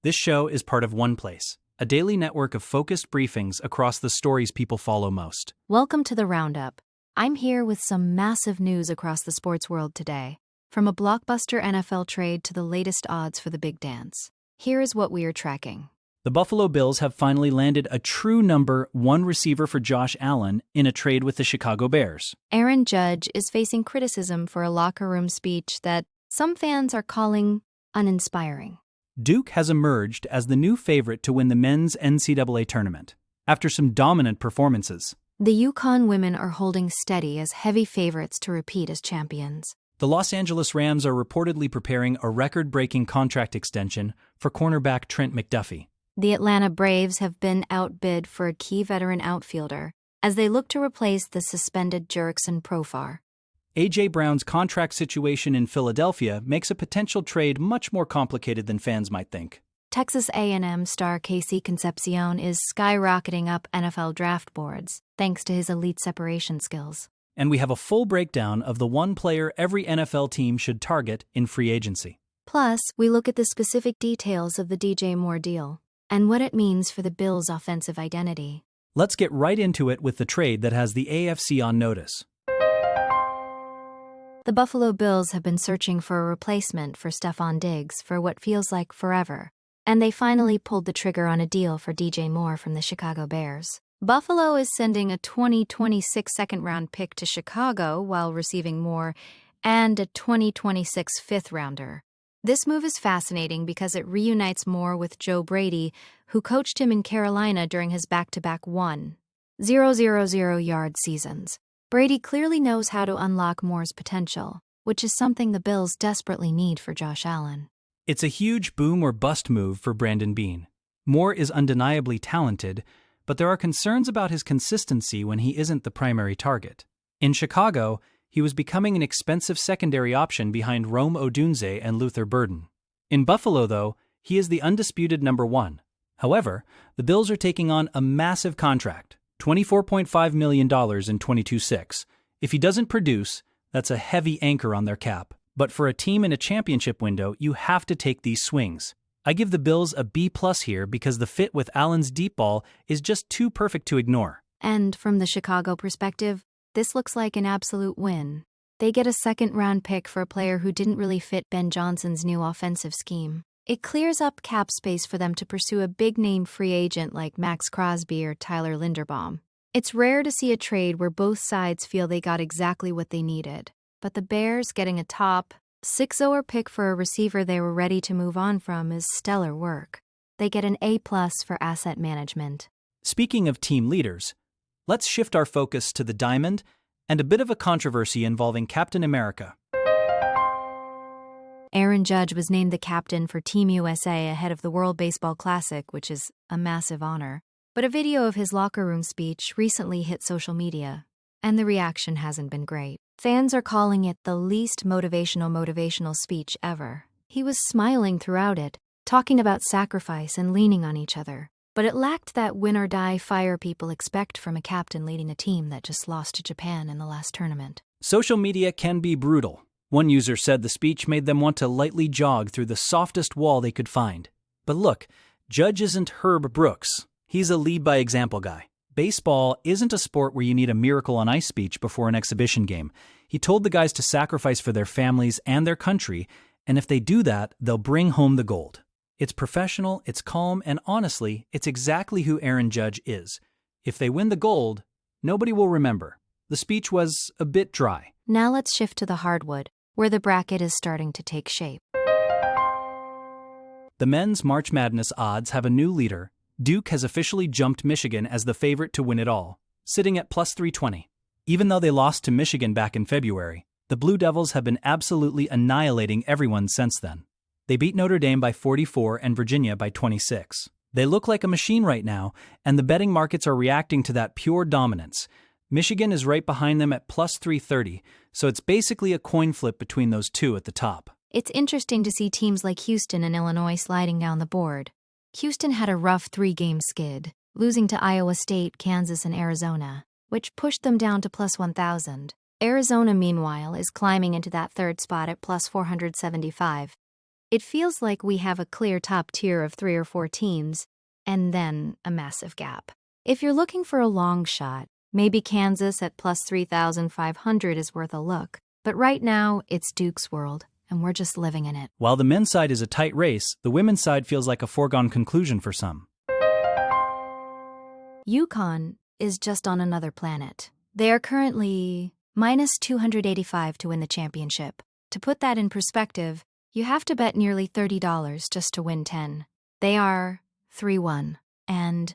This show is part of One Place, a daily network of focused briefings across the stories people follow most. Welcome to the Roundup. I'm here with some massive news across the sports world today. From a blockbuster NFL trade to the latest odds for the big dance. Here is what we are tracking. The Buffalo Bills have finally landed a true number one receiver for Josh Allen in a trade with the Chicago Bears. Aaron Judge is facing criticism for a locker room speech that some fans are calling uninspiring. Duke has emerged as the new favorite to win the men's NCAA tournament, after some dominant performances. The Yukon women are holding steady as heavy favorites to repeat as champions. The Los Angeles Rams are reportedly preparing a record-breaking contract extension for cornerback Trent McDuffie. The Atlanta Braves have been outbid for a key veteran outfielder as they look to replace the suspended Jurickson Profar. A.J. Brown's contract situation in Philadelphia makes a potential trade much more complicated than fans might think. Texas A&M star Casey Concepcion is skyrocketing up NFL draft boards thanks to his elite separation skills. And we have a full breakdown of the one player every NFL team should target in free agency. Plus, we look at the specific details of the DJ Moore deal and what it means for the Bills' offensive identity. Let's get right into it with the trade that has the AFC on notice. The Buffalo Bills have been searching for a replacement for Stephon Diggs for what feels like forever, and they finally pulled the trigger on a deal for DJ Moore from the Chicago Bears. Buffalo is sending a 2026 second-round pick to Chicago while receiving Moore and a 2026 fifth-rounder. This move is fascinating because it reunites Moore with Joe Brady, who coached him in Carolina during his back-to-back 1,000-yard seasons. Brady clearly knows how to unlock Moore's potential, which is something the Bills desperately need for Josh Allen. It's a huge boom-or-bust move for Brandon Beane. Moore is undeniably talented, but there are concerns about his consistency when he isn't the primary target. In Chicago, he was becoming an expensive secondary option behind Rome Odunze and Luther Burden. In Buffalo, though, he is the undisputed number one. However, the Bills are taking on a massive contract, $24.5 million in 22-6. If he doesn't produce, that's a heavy anchor on their cap. But for a team in a championship window, you have to take these swings. I give the Bills a B+ here because the fit with Allen's deep ball is just too perfect to ignore. And from the Chicago perspective, this looks like an absolute win. They get a second-round pick for a player who didn't really fit Ben Johnson's new offensive scheme. It clears up cap space for them to pursue a big-name free agent like Max Crosby or Tyler Linderbaum. It's rare to see a trade where both sides feel they got exactly what they needed. But the Bears getting a top 6-0 pick for a receiver they were ready to move on from is stellar work. They get an A+ for asset management. Speaking of team leaders, let's shift our focus to the diamond and a bit of a controversy involving Captain America. Aaron Judge was named the captain for Team USA ahead of the World Baseball Classic, which is a massive honor. But a video of his locker room speech recently hit social media, and the reaction hasn't been great. Fans are calling it the least motivational speech ever. He was smiling throughout it, talking about sacrifice and leaning on each other. But it lacked that win-or-die fire people expect from a captain leading a team that just lost to Japan in the last tournament. Social media can be brutal. One user said the speech made them want to lightly jog through the softest wall they could find. But look, Judge isn't Herb Brooks. He's a lead-by-example guy. Baseball isn't a sport where you need a miracle on ice speech before an exhibition game. He told the guys to sacrifice for their families and their country, and if they do that, they'll bring home the gold. It's professional, it's calm, and honestly, it's exactly who Aaron Judge is. If they win the gold, nobody will remember. The speech was a bit dry. Now let's shift to the hardwood, where the bracket is starting to take shape. The men's March Madness odds have a new leader. Duke has officially jumped Michigan as the favorite to win it all, sitting at plus 320. Even though they lost to Michigan back in February, the Blue Devils have been absolutely annihilating everyone since then. They beat Notre Dame by 44 and Virginia by 26. They look like a machine right now, and the betting markets are reacting to that pure dominance. Michigan is right behind them at plus 330, so it's basically a coin flip between those two at the top. It's interesting to see teams like Houston and Illinois sliding down the board. Houston had a rough 3-game skid, losing to Iowa State, Kansas, and Arizona, which pushed them down to plus 1,000. Arizona, meanwhile, is climbing into that third spot at plus 475. It feels like we have a clear top tier of 3 or 4 teams, and then a massive gap. If you're looking for a long shot, maybe Kansas at plus 3,500 is worth a look. But right now, it's Duke's world, and we're just living in it. While the men's side is a tight race, the women's side feels like a foregone conclusion for some. UConn is just on another planet. They are currently minus 285 to win the championship. To put that in perspective, you have to bet nearly $30 just to win 10. They are 3-1 and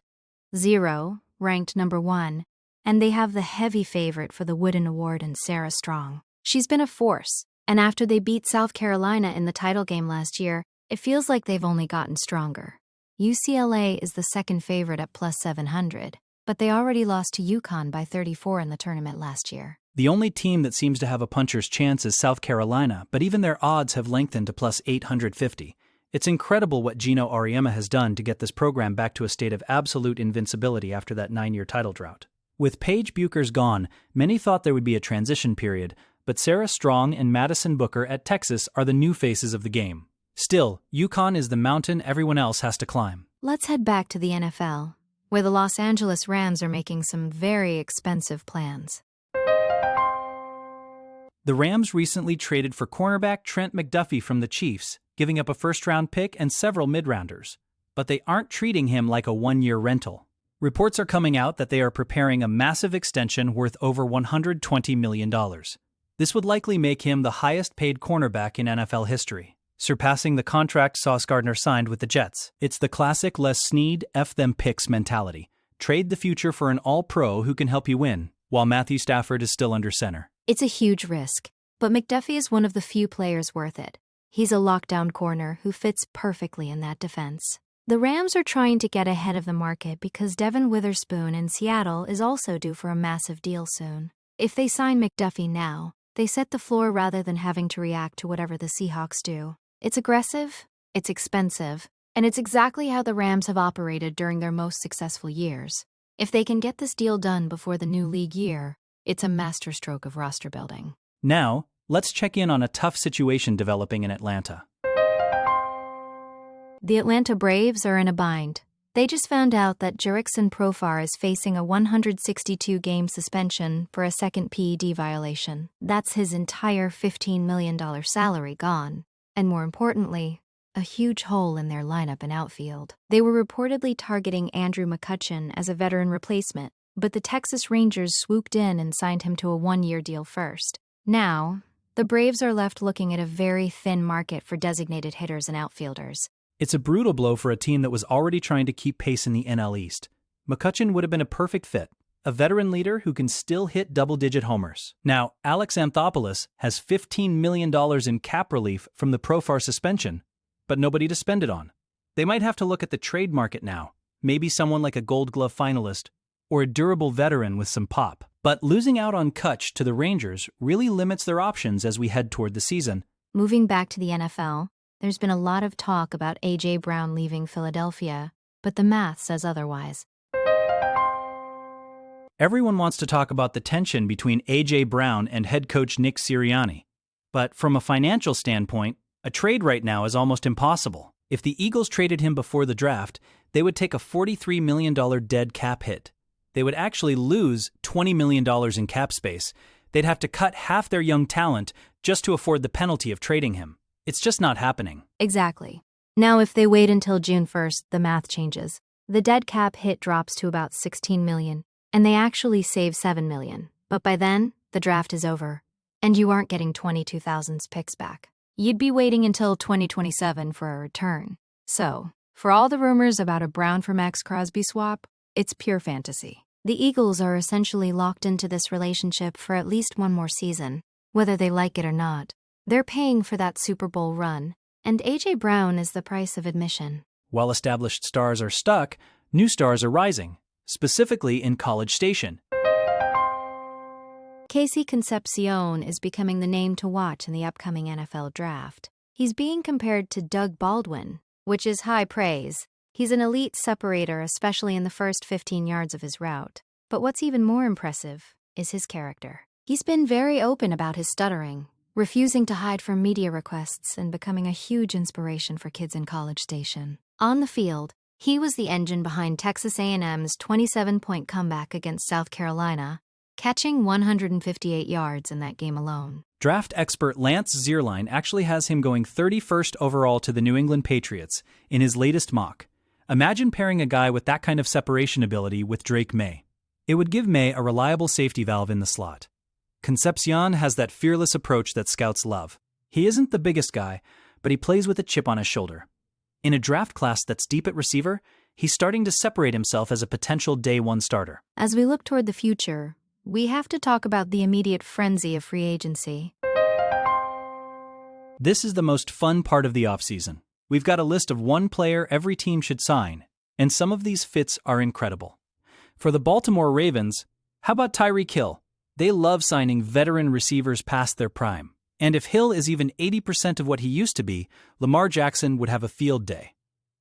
0, ranked number 1, and they have the heavy favorite for the Wooden Award in Sarah Strong. She's been a force, and after they beat South Carolina in the title game last year, it feels like they've only gotten stronger. UCLA is the second favorite at plus 700, but they already lost to UConn by 34 in the tournament last year. The only team that seems to have a puncher's chance is South Carolina, but even their odds have lengthened to plus 850. It's incredible what Gino Auriemma has done to get this program back to a state of absolute invincibility after that 9-year title drought. With Paige Bueckers gone, many thought there would be a transition period, but Sarah Strong and Madison Booker at Texas are the new faces of the game. Still, UConn is the mountain everyone else has to climb. Let's head back to the NFL, where the Los Angeles Rams are making some very expensive plans. The Rams recently traded for cornerback Trent McDuffie from the Chiefs, giving up a first-round pick and several mid-rounders. But they aren't treating him like a one-year rental. Reports are coming out that they are preparing a massive extension worth over $120 million. This would likely make him the highest-paid cornerback in NFL history, surpassing the contract Sauce Gardner signed with the Jets. It's the classic Les Snead, F them picks mentality. Trade the future for an all-pro who can help you win, while Matthew Stafford is still under center. It's a huge risk, but McDuffie is one of the few players worth it. He's a lockdown corner who fits perfectly in that defense. The Rams are trying to get ahead of the market because Devin Witherspoon in Seattle is also due for a massive deal soon. If they sign McDuffie now, they set the floor rather than having to react to whatever the Seahawks do. It's aggressive, it's expensive, and it's exactly how the Rams have operated during their most successful years. If they can get this deal done before the new league year, it's a masterstroke of roster building. Now, let's check in on a tough situation developing in Atlanta. The Atlanta Braves are in a bind. They just found out that Jurickson Profar is facing a 162-game suspension for a second PED violation. That's his entire $15 million salary gone. And more importantly, a huge hole in their lineup and outfield. They were reportedly targeting Andrew McCutchen as a veteran replacement, but the Texas Rangers swooped in and signed him to a 1-year deal first. Now, the Braves are left looking at a very thin market for designated hitters and outfielders. It's a brutal blow for a team that was already trying to keep pace in the NL East. McCutchen would have been a perfect fit, a veteran leader who can still hit double-digit homers. Now, Alex Anthopoulos has $15 million in cap relief from the Profar suspension, but nobody to spend it on. They might have to look at the trade market now, maybe someone like a Gold Glove finalist, or a durable veteran with some pop. But losing out on Kutch to the Rangers really limits their options as we head toward the season. Moving back to the NFL, there's been a lot of talk about A.J. Brown leaving Philadelphia, but the math says otherwise. Everyone wants to talk about the tension between A.J. Brown and head coach Nick Sirianni. But from a financial standpoint, a trade right now is almost impossible. If the Eagles traded him before the draft, they would take a $43 million dead cap hit. They would actually lose $20 million in cap space. They'd have to cut half their young talent just to afford the penalty of trading him. It's just not happening. Exactly. Now, if they wait until June 1st, the math changes. The dead cap hit drops to about $16 million, and they actually save $7 million. But by then, the draft is over, and you aren't getting 22,000's picks back. You'd be waiting until 2027 for a return. So, for all the rumors about a Brown for Max Crosby swap, it's pure fantasy. The Eagles are essentially locked into this relationship for at least one more season, whether they like it or not. They're paying for that Super Bowl run, and A.J. Brown is the price of admission. While established stars are stuck, new stars are rising, specifically in College Station. Casey Concepcion is becoming the name to watch in the upcoming NFL draft. He's being compared to Doug Baldwin, which is high praise. He's an elite separator, especially in the first 15 yards of his route. But what's even more impressive is his character. He's been very open about his stuttering, refusing to hide from media requests and becoming a huge inspiration for kids in College Station. On the field, he was the engine behind Texas A&M's 27-point comeback against South Carolina, catching 158 yards in that game alone. Draft expert Lance Zierlein actually has him going 31st overall to the New England Patriots in his latest mock. Imagine pairing a guy with that kind of separation ability with Drake May. It would give May a reliable safety valve in the slot. Concepcion has that fearless approach that scouts love. He isn't the biggest guy, but he plays with a chip on his shoulder. In a draft class that's deep at receiver, he's starting to separate himself as a potential day one starter. As we look toward the future, we have to talk about the immediate frenzy of free agency. This is the most fun part of the offseason. We've got a list of one player every team should sign, and some of these fits are incredible. For the Baltimore Ravens, how about Tyreek Hill? They love signing veteran receivers past their prime. And if Hill is even 80% of what he used to be, Lamar Jackson would have a field day.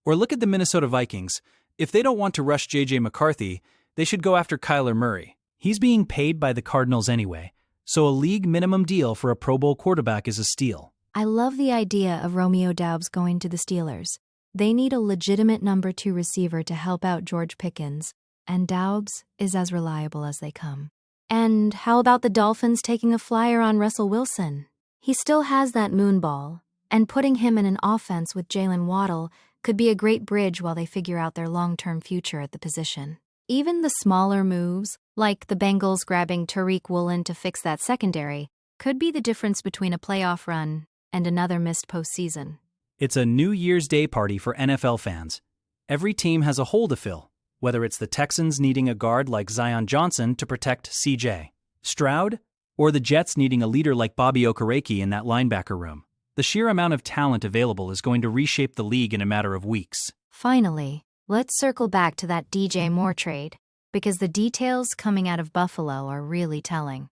Or look at the Minnesota Vikings. If they don't want to rush J.J. McCarthy, they should go after Kyler Murray. He's being paid by the Cardinals anyway, so a league minimum deal for a Pro Bowl quarterback is a steal. I love the idea of Romeo Doubs going to the Steelers. They need a legitimate number 2 receiver to help out George Pickens, and Doubs is as reliable as they come. And how about the Dolphins taking a flyer on Russell Wilson? He still has that moonball, and putting him in an offense with Jalen Waddle could be a great bridge while they figure out their long-term future at the position. Even the smaller moves, like the Bengals grabbing Tariq Woolen to fix that secondary, could be the difference between a playoff run and another missed postseason. It's a New Year's Day party for NFL fans. Every team has a hole to fill, whether it's the Texans needing a guard like Zion Johnson to protect C.J. Stroud, or the Jets needing a leader like Bobby Okereke in that linebacker room. The sheer amount of talent available is going to reshape the league in a matter of weeks. Finally, let's circle back to that DJ Moore trade, because the details coming out of Buffalo are really telling.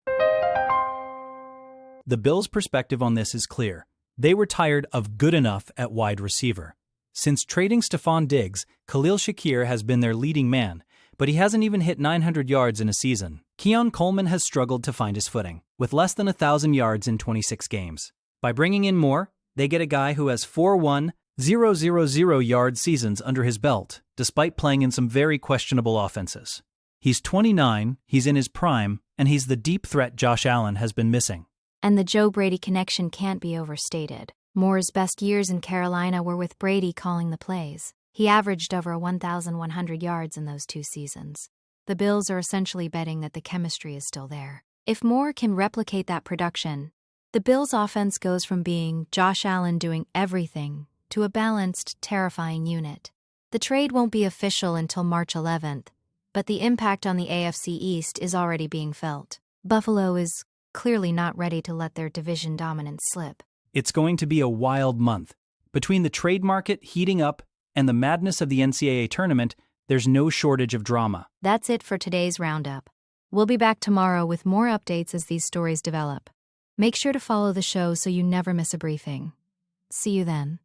The Bills' perspective on this is clear. They were tired of good enough at wide receiver. Since trading Stephon Diggs, Khalil Shakir has been their leading man, but he hasn't even hit 900 yards in a season. Keon Coleman has struggled to find his footing, with less than 1,000 yards in 26 games. By bringing in Moore, they get a guy who has 4-1-0-0-0 seasons under his belt, despite playing in some very questionable offenses. He's 29, he's in his prime, and he's the deep threat Josh Allen has been missing. And the Joe Brady connection can't be overstated. Moore's best years in Carolina were with Brady calling the plays. He averaged over 1,100 yards in those 2 seasons. The Bills are essentially betting that the chemistry is still there. If Moore can replicate that production, the Bills' offense goes from being Josh Allen doing everything to a balanced, terrifying unit. The trade won't be official until March 11th, but the impact on the AFC East is already being felt. Buffalo is clearly not ready to let their division dominance slip. It's going to be a wild month. Between the trade market heating up and the madness of the NCAA tournament, there's no shortage of drama. That's it for today's roundup. We'll be back tomorrow with more updates as these stories develop. Make sure to follow the show so you never miss a briefing. See you then.